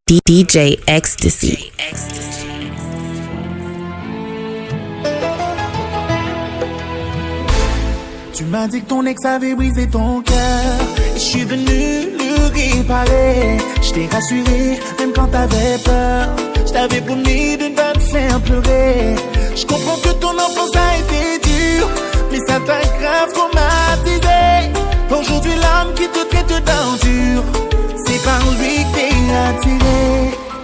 DJ X-Tacy. Tu m'as dit que ton ex avait brisé ton cœur. Je suis venu le réparer. Je t'ai rassuré, même quand t'avais peur. Je t'avais promis de ne pas te faire pleurer. Je comprends que ton enfance a été dure, mais ça t'a grave traumatisé. Aujourd'hui, l'homme qui te traite d'endure, c'est par lui que t'es attiré.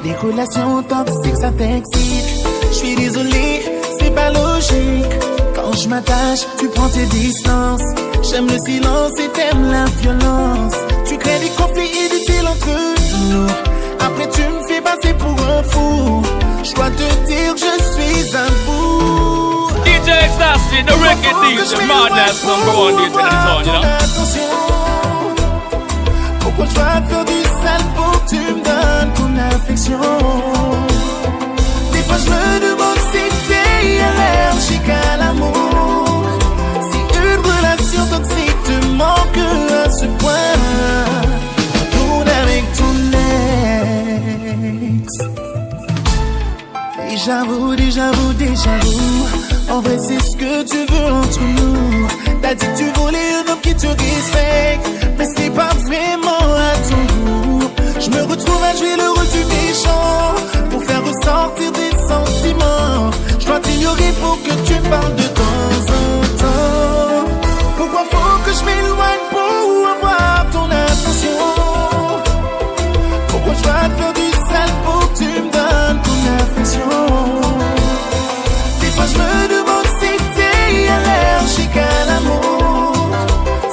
Les relations toxiques, ça t'excite. Je suis désolé, c'est pas logique. Quand je m'attache, tu prends tes distances. J'aime le silence et t'aimes la violence. Tu crées des conflits inutiles entre nous. Après tu me fais passer pour un fou. Je dois te dire que je suis un fou. DJ X-Tacy, the record DJ, madness number one DJ in the town, you know. Pourquoi je dois faire du sale pour que tu me donnes ton affection? Des fois je me demande si t'es allergique à l'amour. Si une relation toxique te manque à ce point, retourne avec ton ex. Déjà vu. En vrai c'est ce que tu veux entre nous. T'as dit que tu voulais un homme qui te respecte, mais c'est pas vraiment à ton goût. Je me retrouve à jouer le rôle du méchant pour faire ressortir des sentiments. Je dois t'ignorer pour que tu me parles de temps en temps. Pourquoi faut que je m'éloigne pour avoir ton attention? Pourquoi je dois faire du sale pour que tu me donnes ton affection? Des fois je me demande si t'es allergique à l'amour.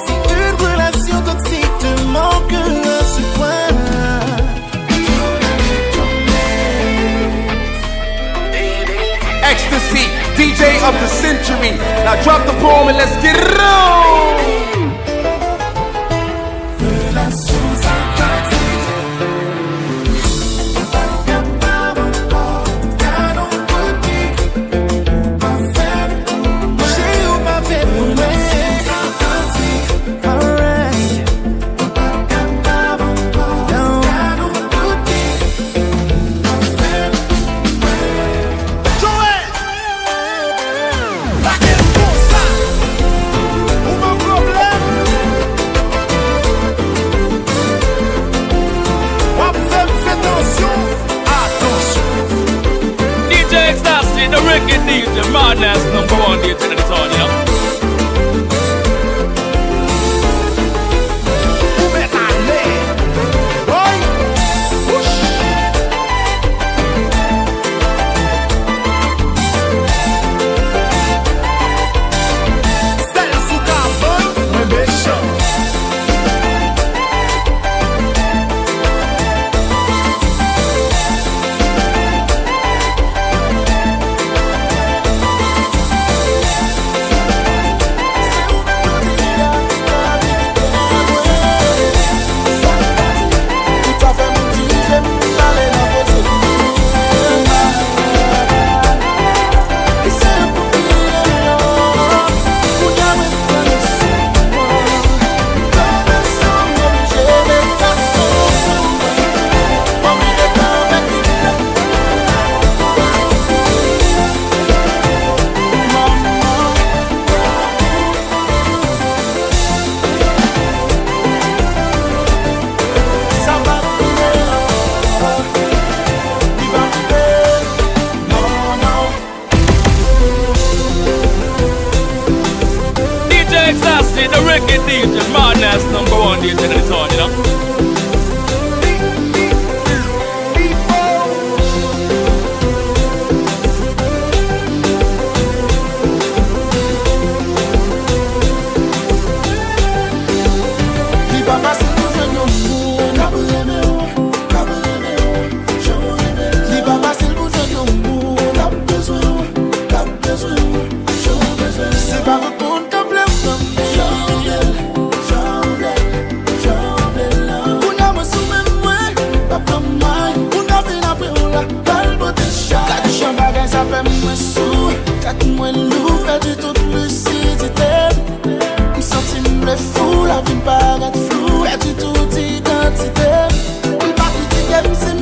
Si une relation toxique te manque à ce point, X-Tacy, DJ of the century. Now drop the poem and let's get it on. The record DJ, madness number one DJ in the town, you know. X-Tacy, the record DJ, madness number one DJ in the town, you know. La vie me paraît floue, perdu toute identité. Une partie qui aime, c'est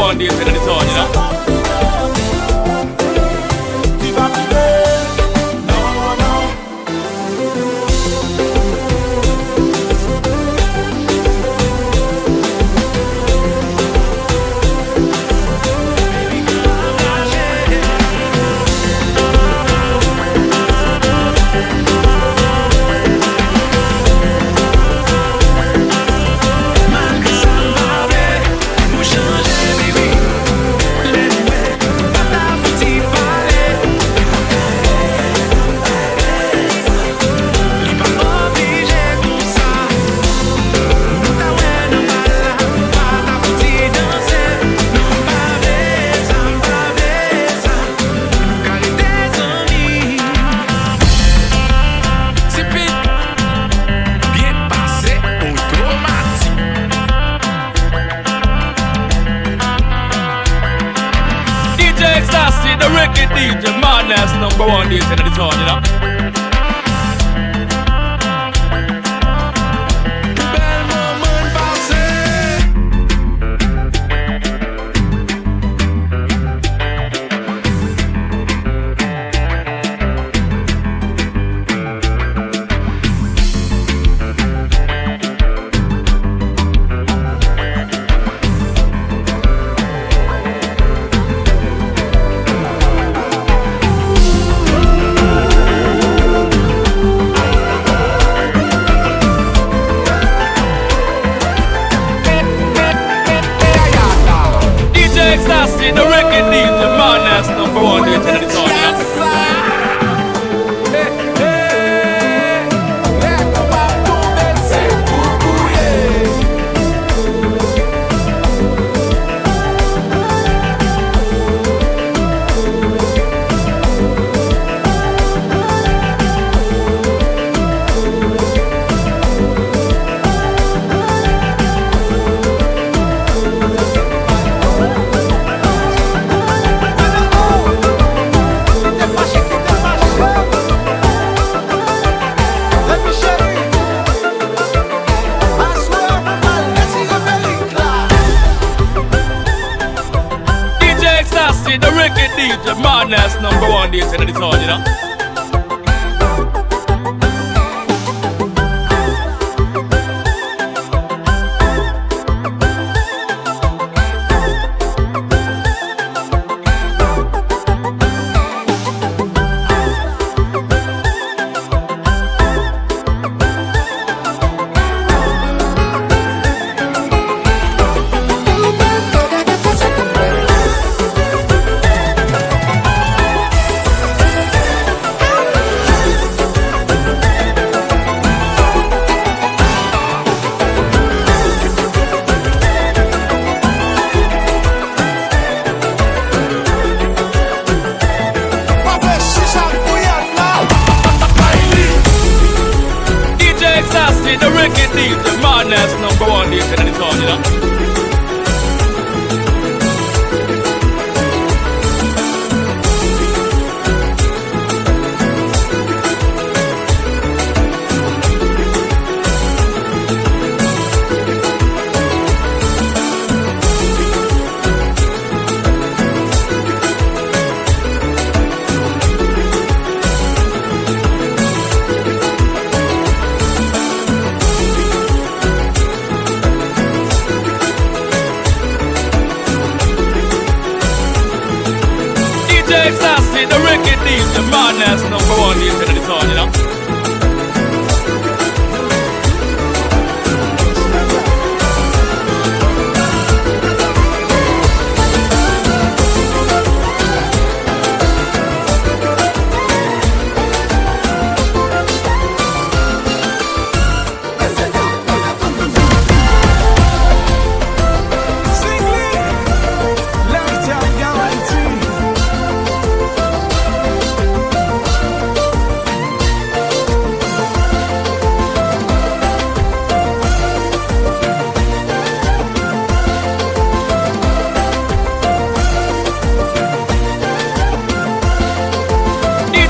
one DJ in the town, you know. X-Tacy, the reggae DJ, madness number one DJ in the town, you know. X-Tacy, the reggae DJ, madness number one DJ in the town, you know. The reggae DJ, madness number one DJ in the town, you know. X-Tacy, the reggae DJ, madness number one DJ in the town, you know. X-Tacy, the reggae DJ, madness number one DJ in the town, you know.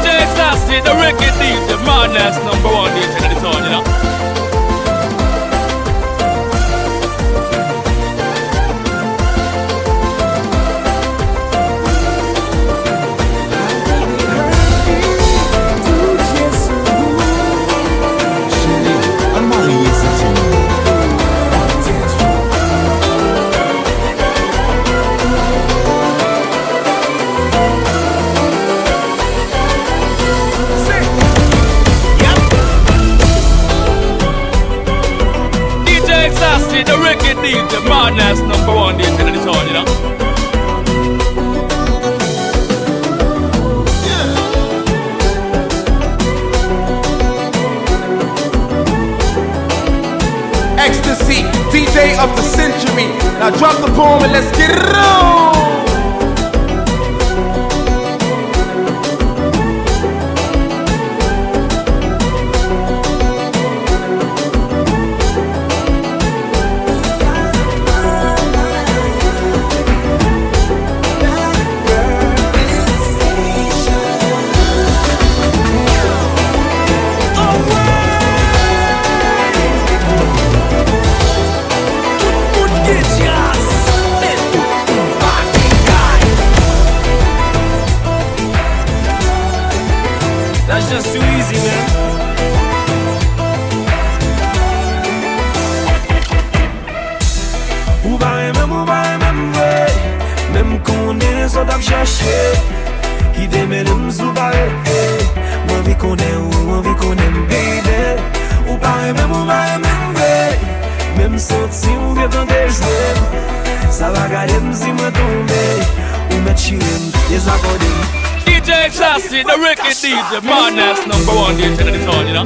X-Tacy, the reggae DJ, madness number one DJ in the town, you know. wicked DJ, madness number one DJ in the town, you know. X-Tacy, DJ of the century. Now drop the poem and let's get it on. That's just too easy, man. Ou ba remem vwe, mem konen so tap chache, ki deme dem sou ba rete. Mwen vi konen baby. Ou ba remem vwe, mem soti ou vye tan de jwe. Sa va gade si mwen tombe, ou met chirem, desakode. DJ X-Tacy, the wicked DJ, madness number one DJ in the town, you know.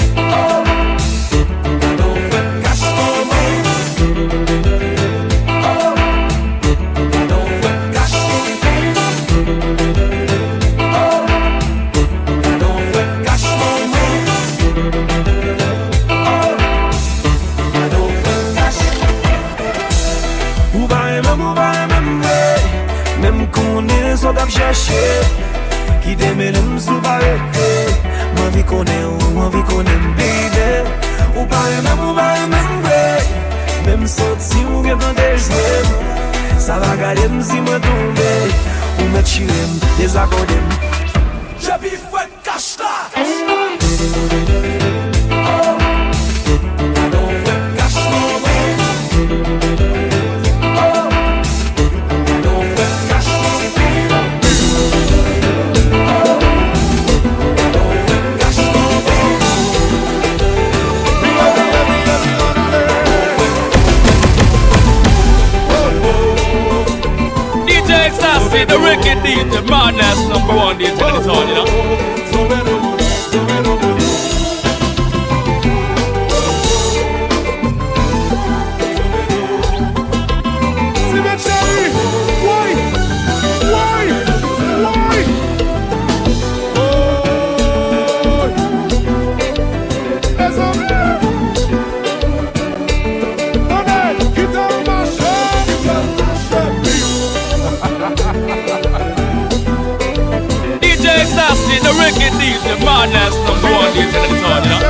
Mem konen so tap chache, ki deme dem sou ba rete. Mwen vi konen baby. Ou pa remem vwe, mem soti ou vye tan de jwe. Sa va gade si mwen tombe, ou met chirem, desakodem. Jabi fwen kashta. X-Tacy, the wicked DJ, madness number one DJ in the town, you know. X-Tacy, the wicked DJ, madness number one DJ in the town, you know.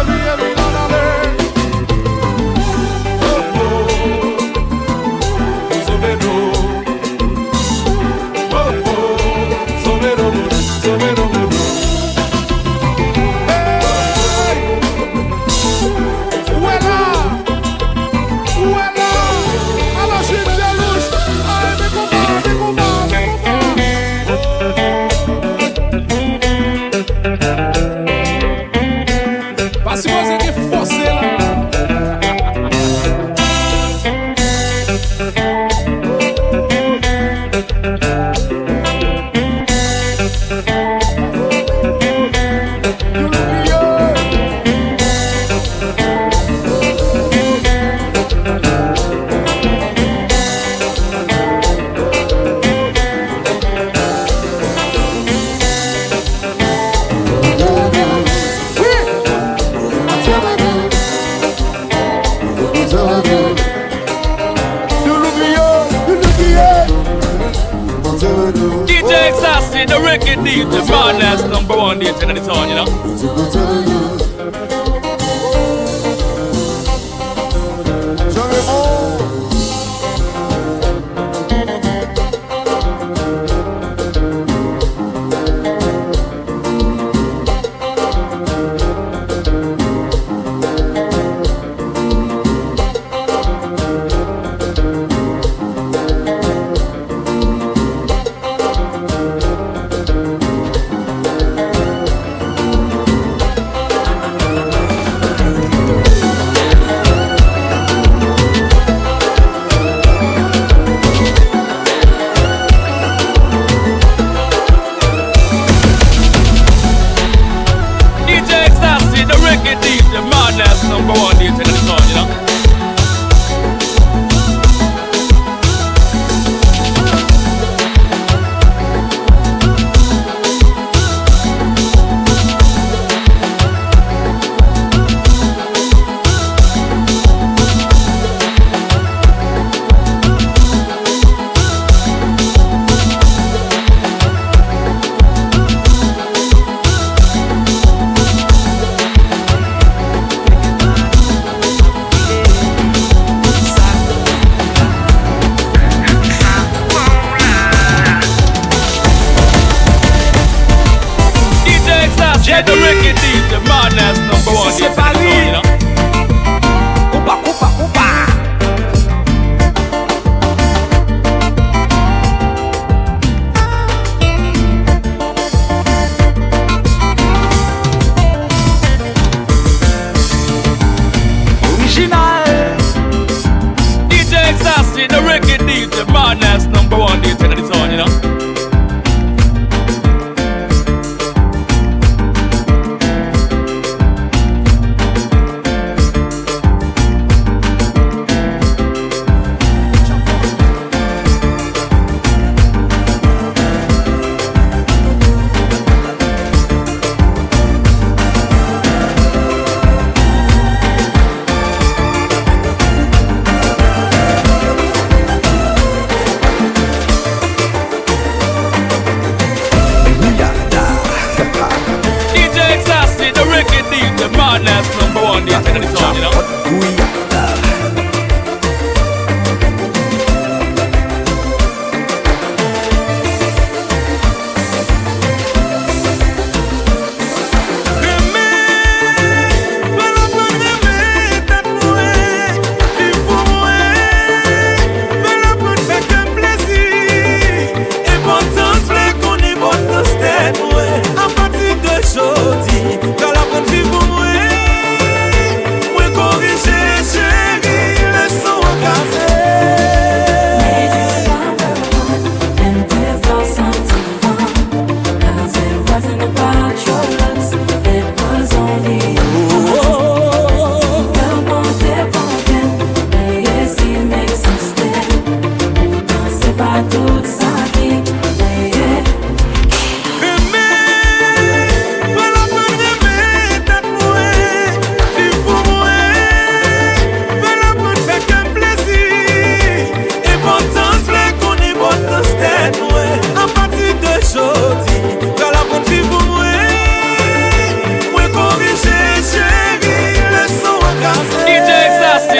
Se você que fosse lá. DJ X-Tacy, the wicked DJ, madness number one DJ in the town, you know. number one date in the town, you know. The record is the madness number one. C'est Paris. Konpa, Konpa, Konpa. Original. DJ X-Tacy, the record is the madness number one. DJ in the town, you know. The madness number one day in the town, you know.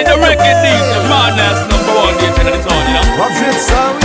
The record is the madness number one day in the town, you know. What's it, sorry?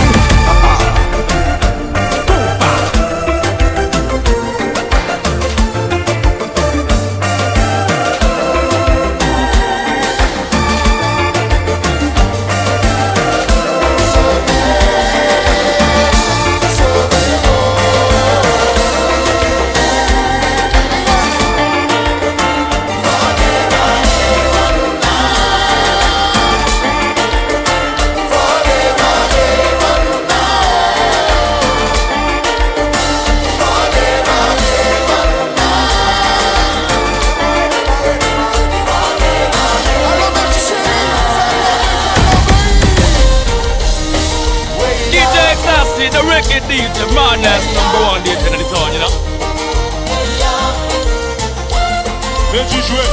The record is the madness number one day in the town, you know. Viens-tu jouer?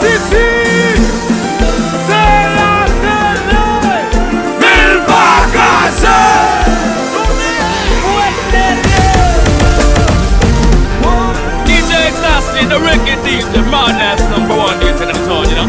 X-Tacy. C'est la télé. Mille bagages. DJ X-Tacy, the reggae DJ, madness number one DJ in the town, you know.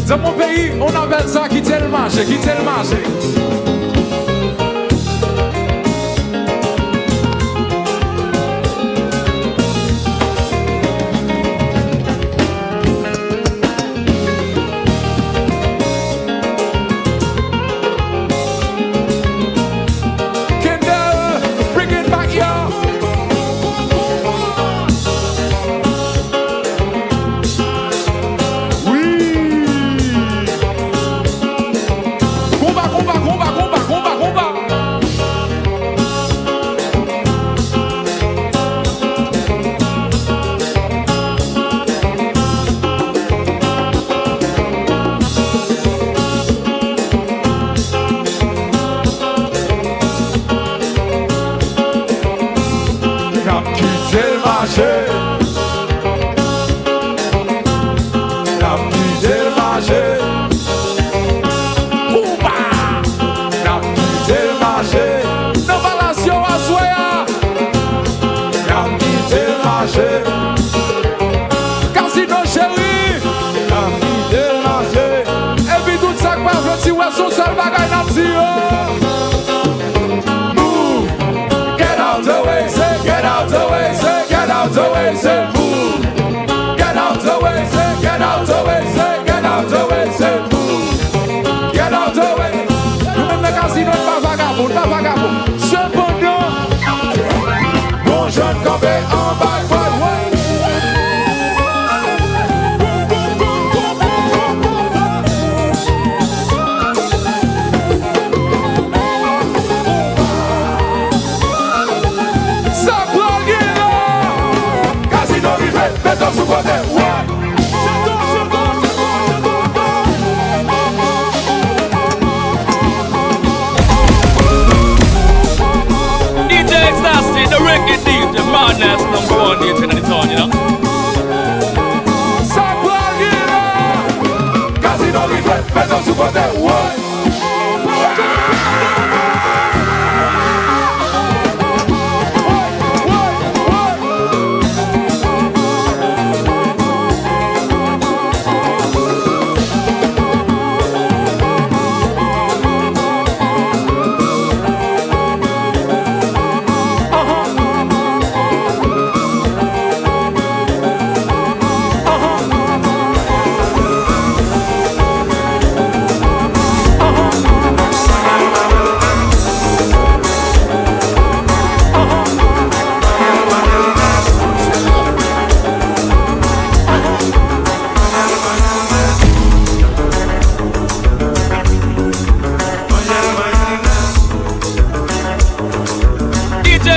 Dans mon pays, on appelle ça quitter le marché, quitter le marché. DJ X-Tacy, the reggae DJ, madness number one DJ in the town, you know.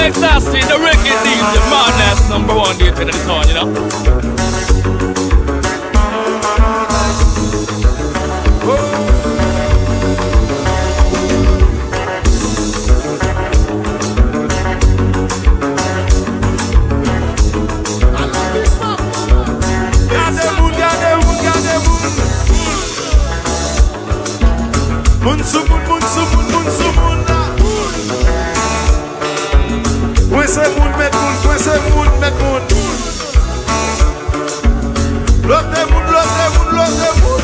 X-Tacy, the reggae DJ, madness number one DJ in the town, you know. Kwense moun met moun, kwense moun met moun. Love them moun, love them moun, love them moun.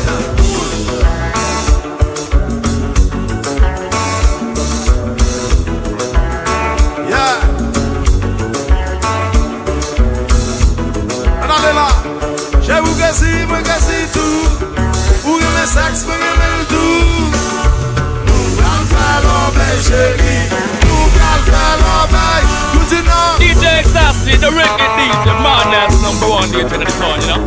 Yeah. And allez là, j'ai vous gâsi, moi gâsi tout. Ou mes sacs, moi le tout. Nous allons faire l'obéi, chérie. Nous allons faire l'obéi. DJ X-Tacy, the reggae DJ, man, that's number one DJ in the town, you know.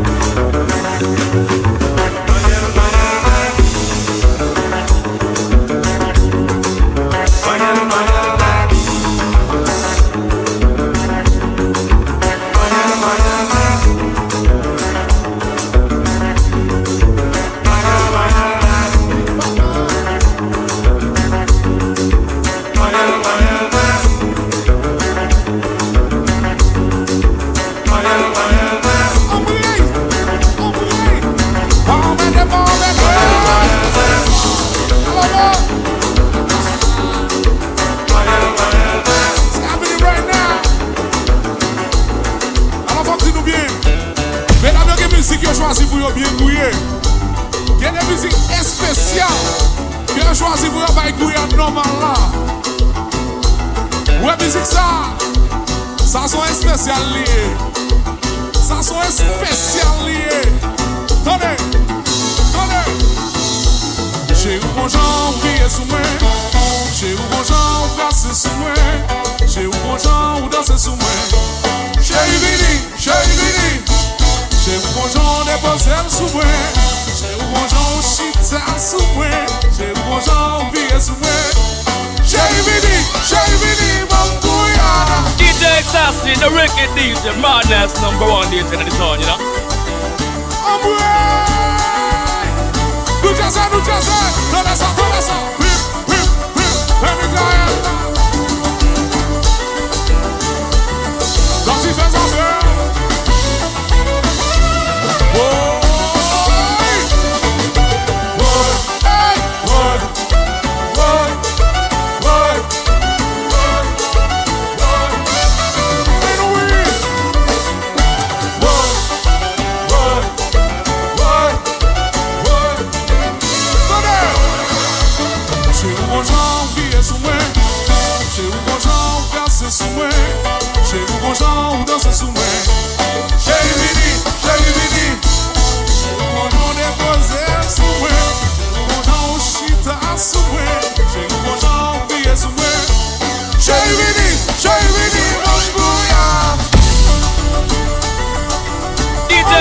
X-Tacy, the reggae DJ, man, that's number one DJ in the town, you know.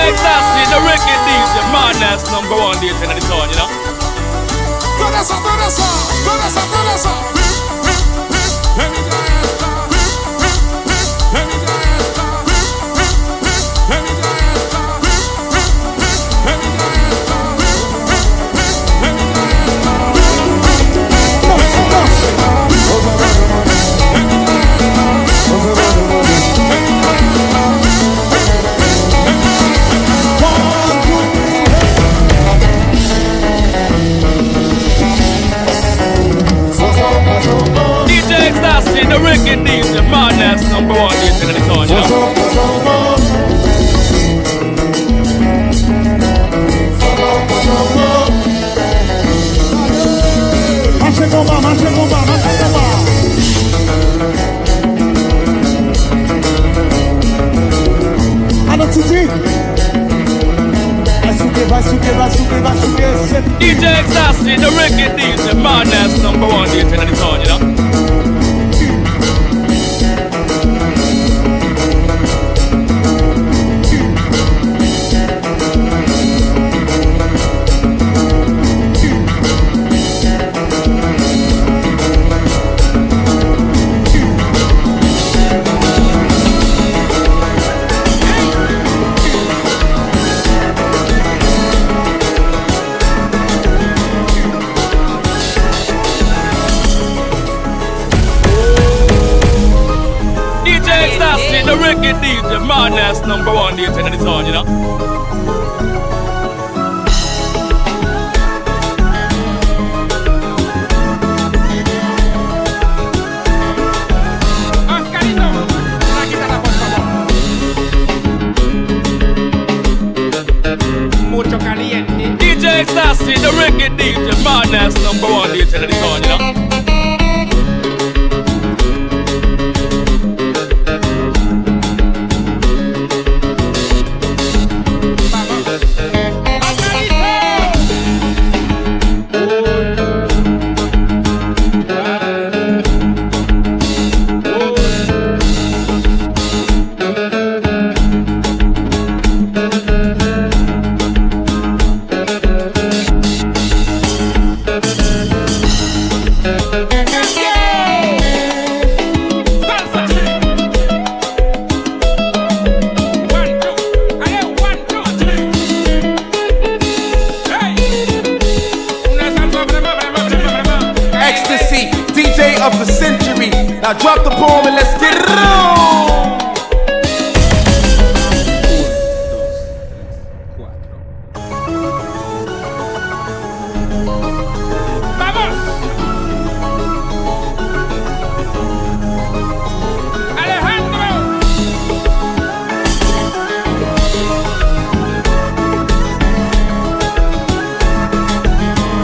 X-Tacy, the reggae DJ, man, that's number one DJ in the town, you know. X-Tacy, the reggae DJ, man, that's number one DJ in the town, you know. DJ X-Tacy, the reggae DJ, man, that's number one DJ in the town, you know. X-Tacy, the reggae DJ, man, that's number one DJ in the town, you know. DJ X-Tacy, the reggae DJ, madness number one DJ in the town, you know. X-Tacy, DJ of the century. Now drop the poem and let's get it on.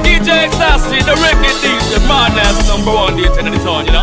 DJ X-Tacy, the reggae DJ, madness number one DJ in the town, you know.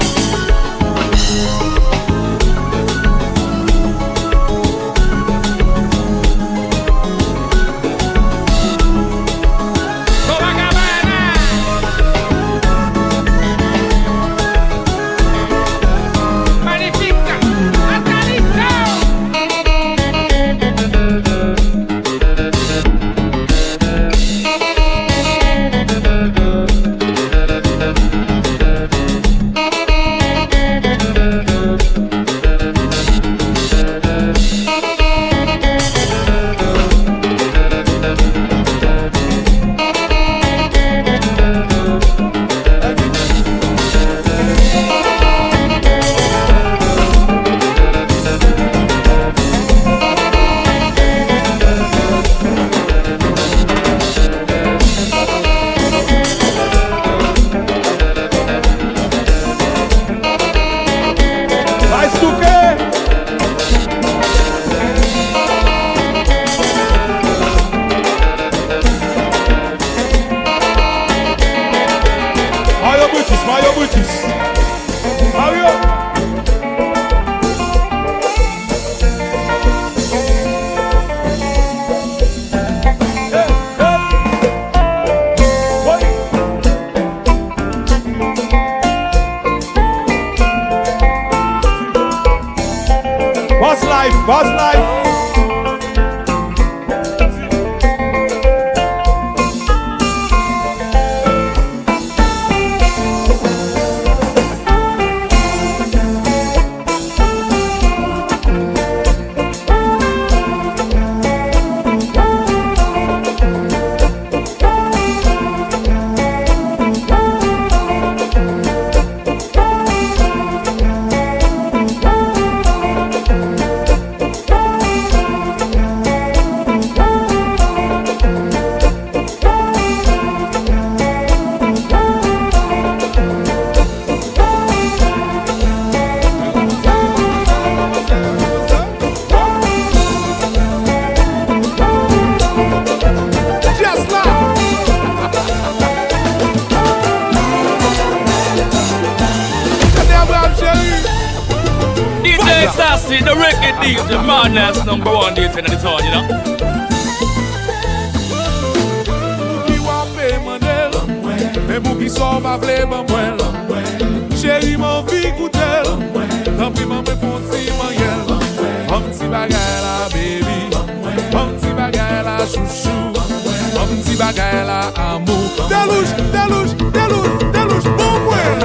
Boss life. X-Tacy, the reggae DJ, madness number one DJ in the town, you know. Qui want payer monnaie, mais pour qui sort ma vle ban mwen. Chéri m'en vie goûter, tant pis m'en me font ti moyen. Un petit bagay la baby, un petit bagay la chouchou, un petit bagay la amour. Delouche, delouche, delouche, delouche, bon mwen.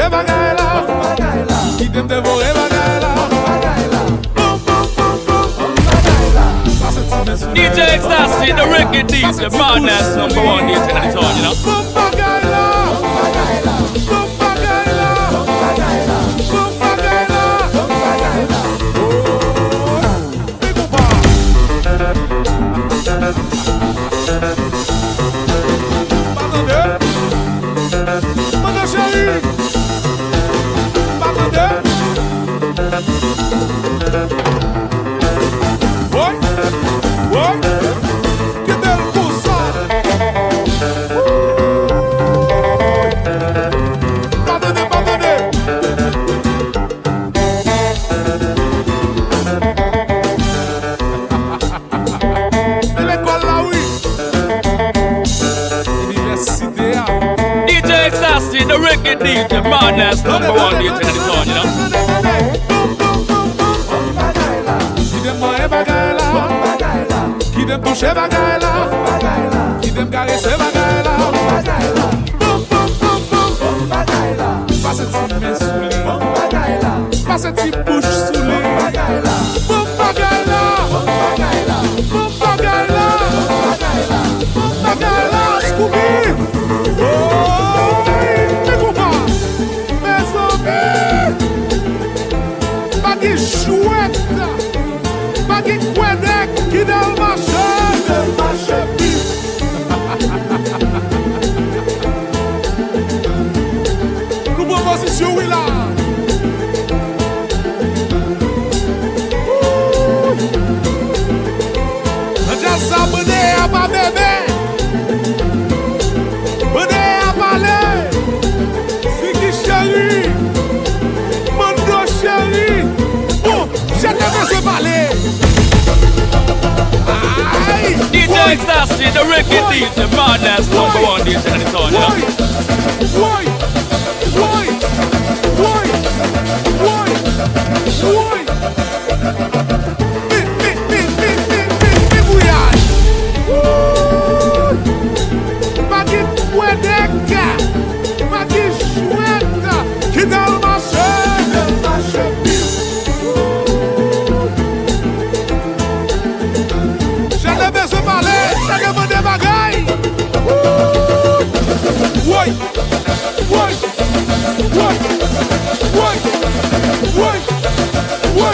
manger bagaille là, qui t'aime dévorer bagaille là. DJ X-Tacy, the record DJ, madness number one DJ in the town, you know. The record DJ, madness number one DJ in the town, you know. Qui t'aime manger bagaille là, qui t'aime toucher bagaille là, qui t'aime caresser bagaille là. Pas cette petite main sous les, pas cette petite bouche sous les. Bon bagaille là, bon bagaille là, bon bagaille là, bon bagaille là, Scooby. Baggy chouette, baggy Kwense qui dans le marché pif. Nous proposition oui là. Déjà ça bonnet à ma bébé, bonnet à parler, c'est qui chérie. Chérie, bon, je te laisse parler. DJ X-Tacy, the record DJ, madness number one DJ in the town, you know. Baggy Kwense, baggy chouette, qui dans le marché. J'allais bien se parler, j'allais me démagaille. Oui, oui, oui, oui, oui, oui, oui,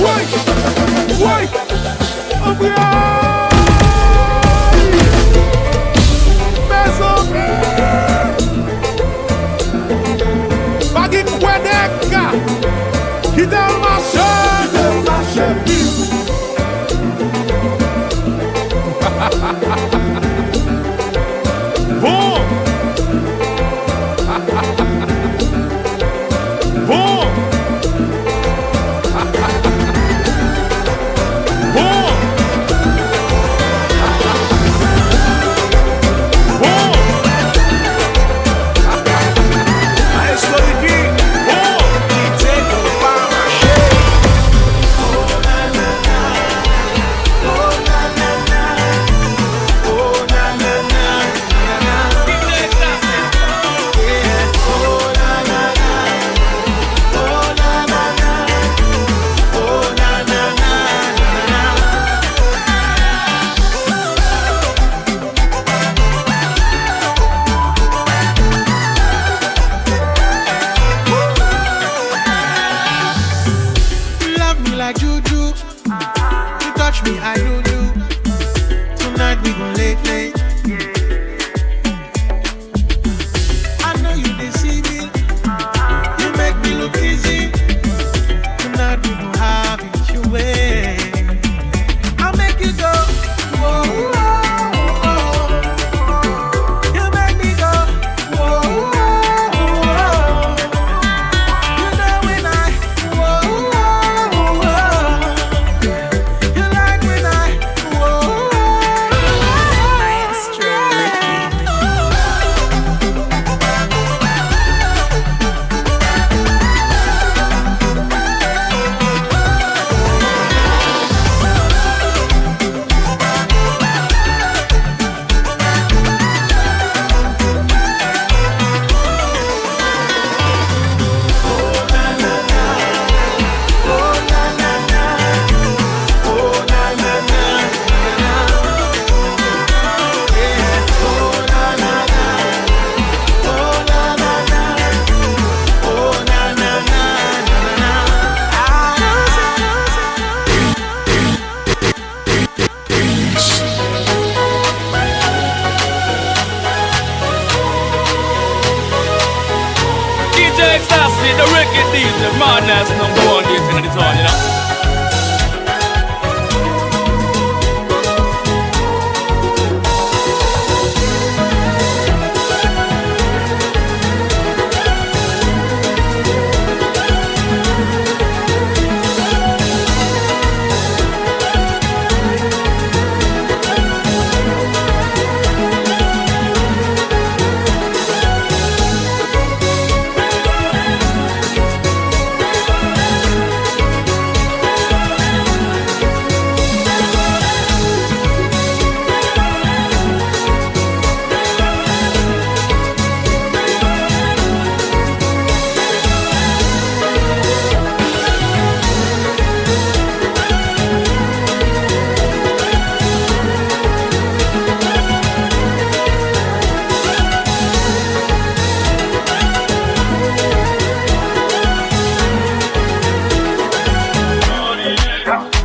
oui, oui, oui. Mes amis, Baggy Kwense, qui dans le marché vif. Bon. Bon. Bon. X-Tacy, the wicked DJ, madness number one DJ in the town, you know.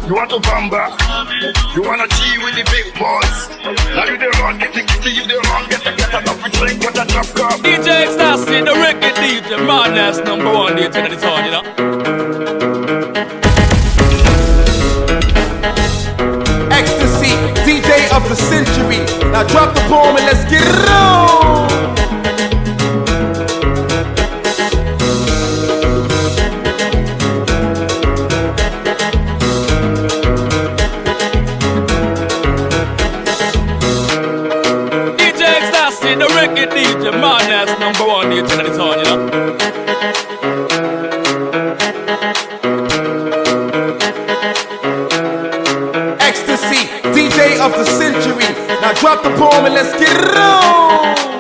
You want to bamba? You wanna G with the big boys? Now you the wrong, get the kitty, you the wrong, get enough to drink with a drop cup. DJ X-Tacy, the wicked DJ, madness number one DJ in the town, you know. X-Tacy, DJ of the century. Now drop the bomb and let's get it on. The wicked DJ, madness number one DJ in the town, you know. X-Tacy, DJ of the century. Now drop the bomb and let's get it on.